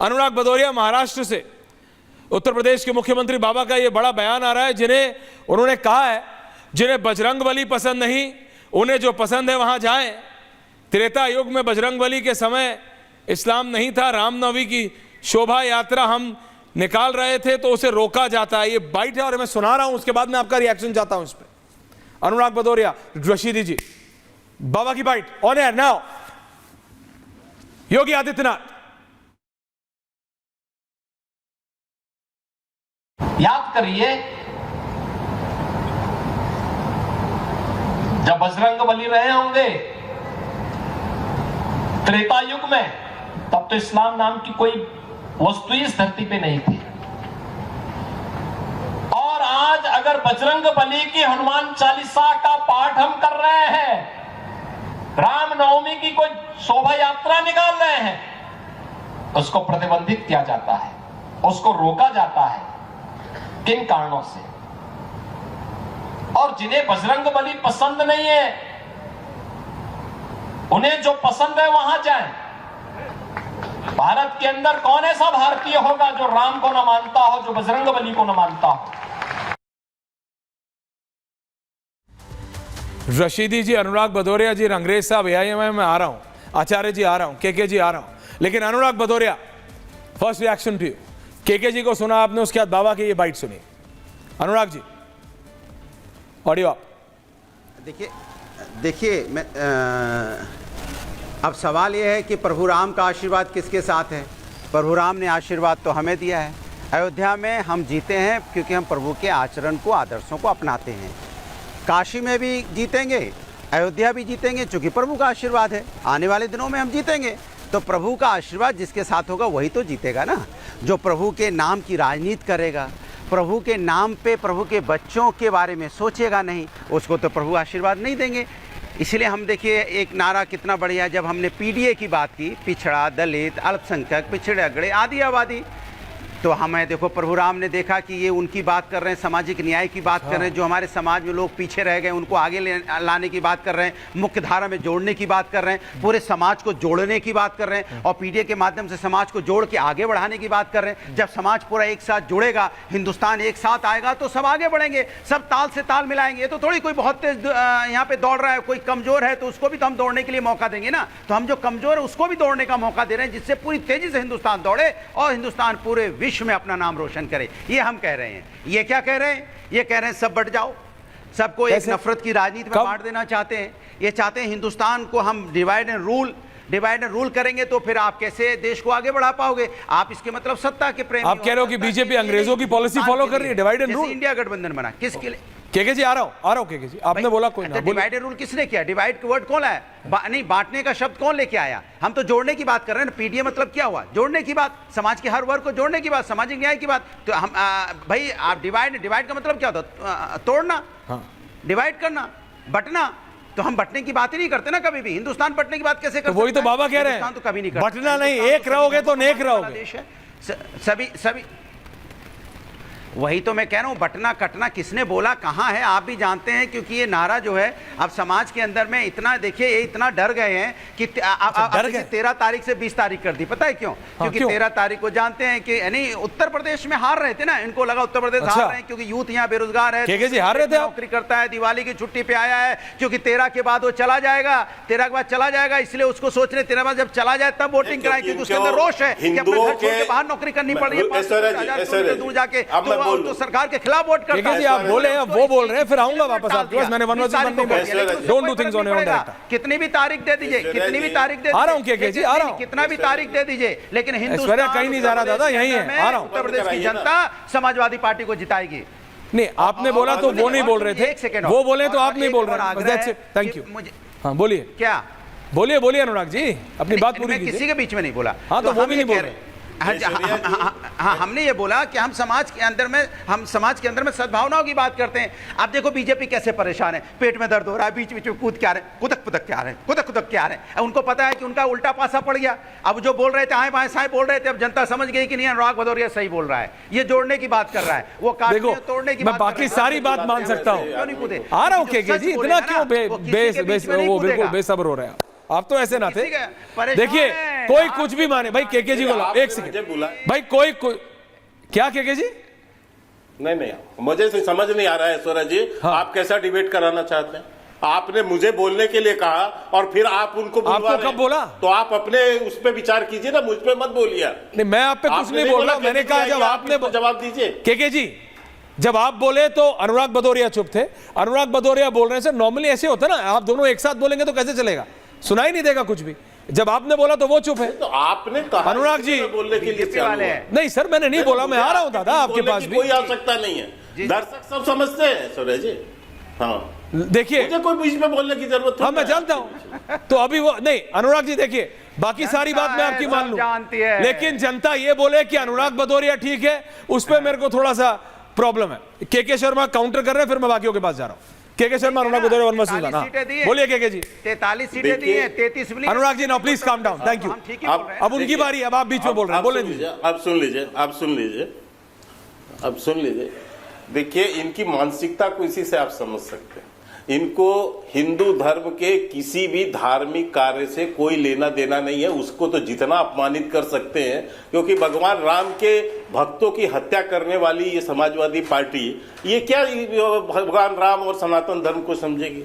अनुराग भदौरिया महाराष्ट्र से, उत्तर प्रदेश के मुख्यमंत्री बाबा का यह बड़ा बयान आ रहा है, जिन्हें उन्होंने कहा है जिन्हें बजरंगबली पसंद नहीं, उन्हें जो पसंद है वहां जाएं। त्रेता युग में बजरंगबली के समय इस्लाम नहीं था, रामनवमी की शोभा यात्रा हम निकाल रहे थे तो उसे रोका जाता है। ये बाइट है और मैं सुना रहा हूं, उसके बाद मैं आपका रिएक्शन चाहता हूं इस पर। अनुराग भदौरिया, रशीदी जी, बाबा की bite on air now. Yogi Adityanath, याद करिए जब बजरंगबली रहे होंगे त्रेता युग में, तब तो इस्लाम नाम की कोई वस्तु इस धरती पे नहीं थी। और आज अगर बजरंगबली की हनुमान चालीसा का पाठ हम कर रहे हैं, रामनवमी की कोई शोभा यात्रा निकाल रहे हैं, उसको प्रतिबंधित किया जाता है, उसको रोका जाता है। किन कारणों से? और जिन्हें बजरंगबली पसंद नहीं है, उन्हें जो पसंद है वहां जाएं। भारत के अंदर कौन ऐसा भारतीय होगा जो राम को न मानता हो, जो बजरंगबली को न मानता हो? रशीदी जी, अनुराग भदौरिया जी, अंग्रेज साहब, AIMIM में आ रहा हूं, आचार्य जी आ रहा हूं, केके जी आ रहा हूं, लेकिन Anurag Bhadauria, first reaction to you. KK ji को सुना आपने, उसके बाद बाबा की ये बाइट सुनी। अनुराग जी, ऑडियो आप। देखिए मैं अब सवाल यह है कि प्रभु राम का आशीर्वाद किसके साथ है? प्रभु राम ने आशीर्वाद तो हमें दिया है। अयोध्या में हम जीते हैं क्योंकि हम प्रभु के आचरण को, आदर्शों को अपनाते हैं। काशी में भी जीतेंगे, अयोध्या भी जीतेंगे, क्योंकि प्रभु का आशीर्वाद है। आने वाले दिनों में हम जीतेंगे, तो प्रभु का आशीर्वाद जिसके साथ होगा वही तो जीतेगा ना। जो प्रभु के नाम की राजनीति करेगा, प्रभु के नाम पे प्रभु के बच्चों के बारे में सोचेगा नहीं, उसको तो प्रभु आशीर्वाद नहीं देंगे। इसलिए हम देखिए एक नारा कितना बढ़िया, जब हमने PDA की बात की, पिछड़ा, दलित, अल्पसंख्यक, पिछड़े अगड़े, आदि आबादी, तो हमें देखो प्रभु राम ने देखा कि ये उनकी बात कर रहे हैं, सामाजिक न्याय की बात कर रहे हैं, जो हमारे समाज में लोग पीछे रह गए उनको आगे लाने की बात कर रहे हैं, मुख्य धारा में जोड़ने की बात कर रहे हैं, पूरे समाज को जोड़ने की बात कर रहे हैं, और PDA के माध्यम से समाज को जोड़ के आगे बढ़ाने की बात कर रहे हैं। जब समाज पूरा एक साथ जुड़ेगा, हिंदुस्तान एक साथ आएगा, तो सब आगे बढ़ेंगे, सब ताल से ताल मिलाएंगे। ये तो थोड़ी कोई बहुत तेज यहाँ पे दौड़ रहा है, कोई कमजोर है तो उसको भी तो हम दौड़ने के लिए मौका देंगे ना। तो हम जो कमजोर है उसको भी दौड़ने का मौका दे रहे हैं, जिससे पूरी तेजी से हिंदुस्तान दौड़े और हिंदुस्तान पूरे विश्व में अपना नाम रोशन करे। ये हम कह रहे हैं। ये क्या कह रहे हैं? ये कह रहे हैं सब बट जाओ, सबको एक नफरत की राजनीति में बांट देना चाहते हैं। ये चाहते हैं हिंदुस्तान को हम डिवाइड एंड रूल करेंगे, तो फिर आप कैसे देश को आगे बढ़ा पाओगे? आप इसके मतलब सत्ता के प्रेमी। आप कह रहे हो कि बीजेपी अंग्रेजों की पॉलिसी फॉलो कर रही है, डिवाइड एंड रूल। इंडिया गठबंधन बना किसके लिए? केके जी आ रहा हूं केके जी, आपने बोला कोई ना। डिवाइड एंड रूल किसने किया? डिवाइड का वर्ड कौन लाया? नहीं, बांटने का शब्द कौन लेके आया? हम तो जोड़ने की बात कर रहे हैं ना। PDA मतलब क्या हुआ? जोड़ने की बात, समाज के हर वर्ग को जोड़ने की बात, सामाजिक न्याय की बात। तो हम भाई आप डिवाइड का मतलब क्या होता? तोड़ना, डिवाइड करना, बटना। तो हम बटने की बात ही नहीं करते ना कभी भी। हिंदुस्तान बटने की बात कैसे करते? वही तो बाबा कह रहे हैं, तो कभी नहीं करते। बटना नहीं, एक रहोगे तो नेक रहोगे। देश है सभी वही तो मैं कह रहा हूँ। बटना कटना किसने बोला, कहाँ है? आप भी जानते हैं, क्योंकि ये नारा जो है अब समाज के अंदर में इतना, देखिए ये इतना डर गए हैं कि 13 तारीख से 20 तारीख कर दी। पता है क्यों? क्योंकि 13 तारीख को जानते हैं कि यानी उत्तर प्रदेश में हार रहे थे ना, इनको लगा उत्तर प्रदेश हार रहे हैं क्योंकि यूथ यहाँ बेरोजगार है, हार रहे थे, नौकरी करता है, दिवाली की छुट्टी पे आया है, क्योंकि 13 के बाद वो चला जाएगा, 13 के बाद चला जाएगा, इसलिए उसको सोच रहे 13 बाद जब चला जाए तब वोटिंग कराएं, क्योंकि उसके अंदर रोष है कि अपने घर छोड़ के बाहर नौकरी करनी पड़ रही है, दूर जाके तो सरकार के खिलाफ वोट करता है। आप बोले हैं, वो बोल रहे हैं, फिर आऊंगा वापस आपके पास। मैंने don't do things on your own direct. कितनी भी तारीख दे दीजिए, कितनी भी तारीख दे दीजिए, आ रहा हूं केके जी, आ रहा हूं, कितना भी तारीख दे दीजिए, लेकिन हिंदुस्तान कहीं नहीं जा रहा दादा, यहीं है, आ रहा हूं। उत्तर प्रदेश की जनता समाजवादी पार्टी को जिताएगी। नहीं, आपने बोला तो वो नहीं बोल रहे थे, वो बोले तो आप नहीं बोल रहे। Thank you. हाँ बोलिए, क्या बोलिए अनुराग जी, अपनी बात पूरी कीजिए। किसी के बीच में नहीं बोला। हाँ तो वो भी नहीं बोल रहे। हाँ, हमने ये बोला कि हम समाज के अंदर में सद्भावनाओं की बात करते हैं। आप देखो बीजेपी कैसे परेशान है, पेट में दर्द हो रहा है, बीच बीच में कूद के आ रहे हैं, कुदक के आ रहे हैं। उनको पता है कि उनका उल्टा पासा पड़ गया। अब जो बोल रहे थे आए बाएं साएं बोल रहे थे, अब जनता समझ गई कि नहीं, अनुराग भदौरिया सही बोल रहा है, ये जोड़ने की बात कर रहा है, वो काटने तोड़ने की बात। बाकी सारी बात मान सकता हूँ, आ रहा हूँ केके जी, इतना क्यों वो बिल्कुल बेसब्र हो रहे हैं आप तो ऐसे ना थे। देखिए कोई कुछ भी माने भाई। केके जी बोला, एक सेकंड भाई, कोई क्या केके जी? नहीं, मुझे समझ नहीं आ रहा है ऐश्वर्या जी, आप कैसा डिबेट कराना चाहते हैं? आपने मुझे बोलने के लिए कहा और फिर आप उनको आपको कब बोला? तो आप अपने उस पर विचार कीजिए ना, मुझ पे मत बोलिए। नहीं, मैं आप पे कुछ नहीं बोल रहा, मैंने कहा जब आपने जवाब दीजिए। केके जी, जब आप बोले तो अनुराग भदौरिया चुप थे। अनुराग भदौरिया बोल रहे हैं, नॉर्मली ऐसे होता है ना, आप दोनों एक साथ बोलेंगे तो कैसे चलेगा, सुनाई नहीं देगा कुछ भी। जब आपने बोला तो वो चुप है। तो आपने कहा अनुराग जी बोलने के लिए नहीं सर, मैंने नहीं बोला, मैं आ रहा हूं दादा आपके पास भी। कोई आवश्यकता नहीं है, दर्शक सब समझते हैं ऐश्वर्या जी। हाँ देखिए, मुझे कोई बीच में बोलने की जरूरत हाँ मैं जानता हूं। तो अभी वो नहीं, अनुराग जी देखिए, बाकी सारी बात मैं आपकी मान लूं, लेकिन जनता ये बोले कि अनुराग भदौरिया ठीक है, उस पर मेरे को थोड़ा सा प्रॉब्लम है। केके शर्मा काउंटर कर रहे हैं, फिर मैं बाकियों के पास जा रहा हूं। केके शर्मा, अनुराग भदौरिया, वन मसूद, बोलिए केके जी। 43 सीटें दी हैं, 33 मिली। Anurag ji now please calm down, thank you. अब उनकी बारी, अब आप बीच में बोल रहे हैं, बोले दीजिए। अब सुन लीजिए। देखिए, इनकी मानसिकता को इसी से आप समझ सकते हैं। इनको हिंदू धर्म के किसी भी धार्मिक कार्य से कोई लेना देना नहीं है, उसको तो जितना अपमानित कर सकते हैं, क्योंकि भगवान राम के भक्तों की हत्या करने वाली ये समाजवादी पार्टी, ये क्या भगवान राम और सनातन धर्म को समझेगी?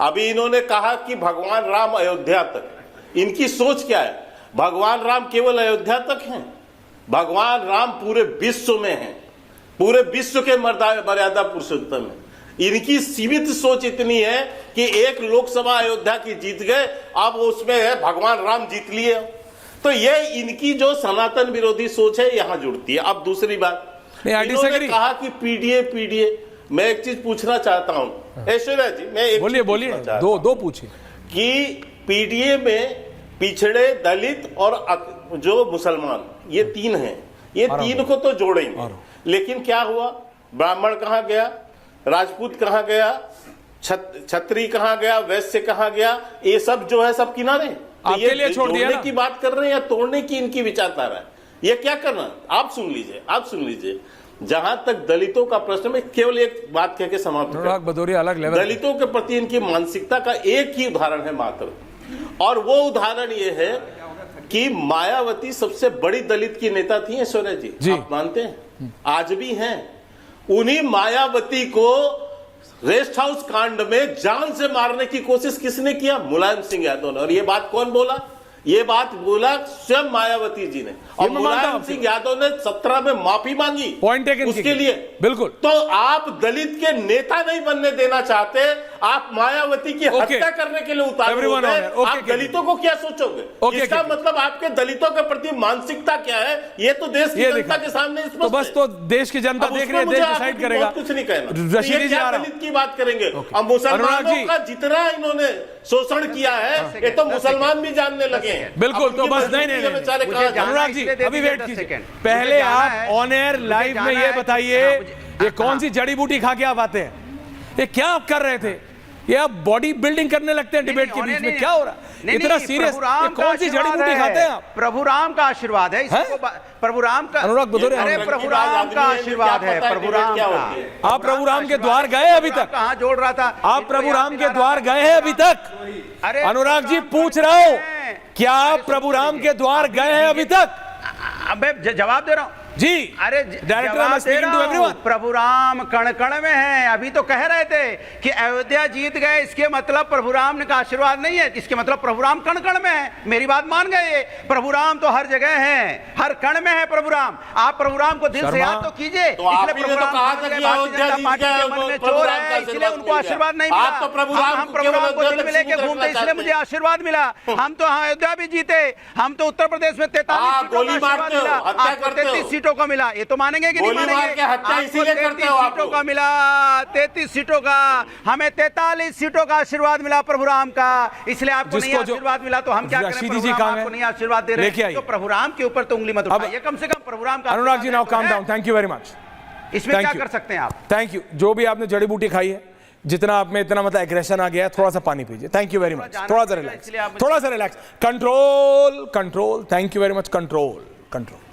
अभी इन्होंने कहा कि भगवान राम अयोध्या तक, इनकी सोच क्या है? भगवान राम केवल अयोध्या तक हैं? भगवान राम पूरे विश्व में हैं, पूरे विश्व के मर्यादा पुरुषोत्तम है। इनकी सीमित सोच इतनी है कि एक लोकसभा अयोध्या की जीत गए, अब उसमें है भगवान राम जीत लिए। तो ये इनकी जो सनातन विरोधी सोच है यहां जुड़ती है। अब दूसरी बात, इन्होंने कहा कि पीडीए, मैं एक चीज पूछना चाहता हूं ऐश्वर्या जी, मैं एक बोलिए दो पूछिए कि पीडीए में पिछड़े, दलित और जो मुसलमान, ये तीन हैं, ये तीन को तो जोड़ेंगे, लेकिन क्या हुआ? ब्राह्मण कहां गया, राजपूत कहां गया, छत्री कहां गया, वैश्य कहां गया? ये सब जो है सब किनारे। तो ये लिए छोड़ दिया, जोड़ने की बात कर रहे हैं या तोड़ने की इनकी विचारधारा है? ये क्या करना? आप सुन लीजिए। जहां तक दलितों का प्रश्न, में केवल एक बात कह के समाप्त भदौरिया अलग लेवल, दलितों के प्रति इनकी मानसिकता का एक ही उदाहरण है मात्र, और वो उदाहरण ये है कि मायावती सबसे बड़ी दलित की नेता थी ऐश्वर्या जी, आप मानते हैं? आज भी हैं। उन्हीं मायावती को रेस्ट हाउस कांड में जान से मारने की कोशिश किसने किया? मुलायम सिंह यादव ने। और ये बात कौन बोला? ये बात बोला स्वयं मायावती जी ने, और मुलायम सिंह यादव ने 17 में माफी मांगी पॉइंट उसके लिए। बिल्कुल। तो आप दलित के नेता नहीं बनने देना चाहते, आप मायावती की हत्या करने के लिए उतार गए। आप दलितों को क्या सोचोगे? इसका मतलब आपके दलितों के प्रति मानसिकता क्या है, ये तो देश की जनता के सामने स्पष्ट है। बस तो देश की जनता देख रही है, देश डिसाइड करेगा। कुछ नहीं कहना, दलित की बात करेंगे। अब मुसलमानों का जितना इन्होंने शोषण किया है, ये तो मुसलमान भी जानने लगे। बिल्कुल, तो बस नहीं, अनुराग जी अभी वेट कीजिए। पहले आप ऑन एयर लाइव में ये बताइए, ये कौन सी जड़ी बूटी खा के आप आते हैं? ये क्या आप कर रहे थे? ये आप बॉडी बिल्डिंग करने लगते हैं डिबेट के बीच में, क्या हो रहा है? इतना सीरियस, कौन सी जड़ी बूटी खाते हैं आप? प्रभु राम का आशीर्वाद है, प्रभु राम का, अनुराग भदौरिया, अरे प्रभु राम का आशीर्वाद है, प्रभु राम का। आप प्रभु राम के द्वार गए अभी तक? कहाँ जोड़ रहा था? आप प्रभु राम के द्वार गए हैं अभी तक? अनुराग जी पूछ रहा हूं, क्या आप प्रभु राम के द्वार गए हैं अभी तक? अब जवाब दे रहा हूं जी। अरे डायरेक्टर, प्रभु राम कण कण में है। अभी तो कह रहे थे कि अयोध्या जीत गए, इसके मतलब प्रभु राम का आशीर्वाद नहीं है, इसके मतलब प्रभु राम कण कण में है। मेरी बात मान गए? प्रभु राम तो हर जगह है, हर कण में है प्रभु राम। आप प्रभु राम को दिल से याद तो कीजिए। इसलिए प्रभु राम चोर है, इसलिए उनको आशीर्वाद नहीं मिला। हम प्रभु राम को दिल में लेके घूमते, इसलिए मुझे आशीर्वाद मिला। हम तो अयोध्या भी जीते, हम तो उत्तर प्रदेश में 43 सीटों का आशीर्वाद मिला, आपको 33 सीटों का मिला। ये तो मानेंगे कि नहीं मानेंगे? आपको 33 सीटों का मिला, 33 सीटों का। हमें 43 सीटों का आशीर्वाद मिला प्रभु राम का, इसलिए आपको नहीं आशीर्वाद मिला। तो हम क्या करें? प्रभु राम आपको नहीं आशीर्वाद दे रहे हैं, तो प्रभु राम के ऊपर तो उंगली मत उठाइए, कम से कम प्रभु राम का। Anurag ji now calm down, thank you very much. इसमें क्या कर सकते हैं आप? Thank you. जो भी आपने जड़ी बूटी खाई है, जितना आप में इतना मतलब एग्रेशन आ गया, थोड़ा सा पानी पीजिए। Thank you very much. थोड़ा सा relax, control, thank you very much. Control.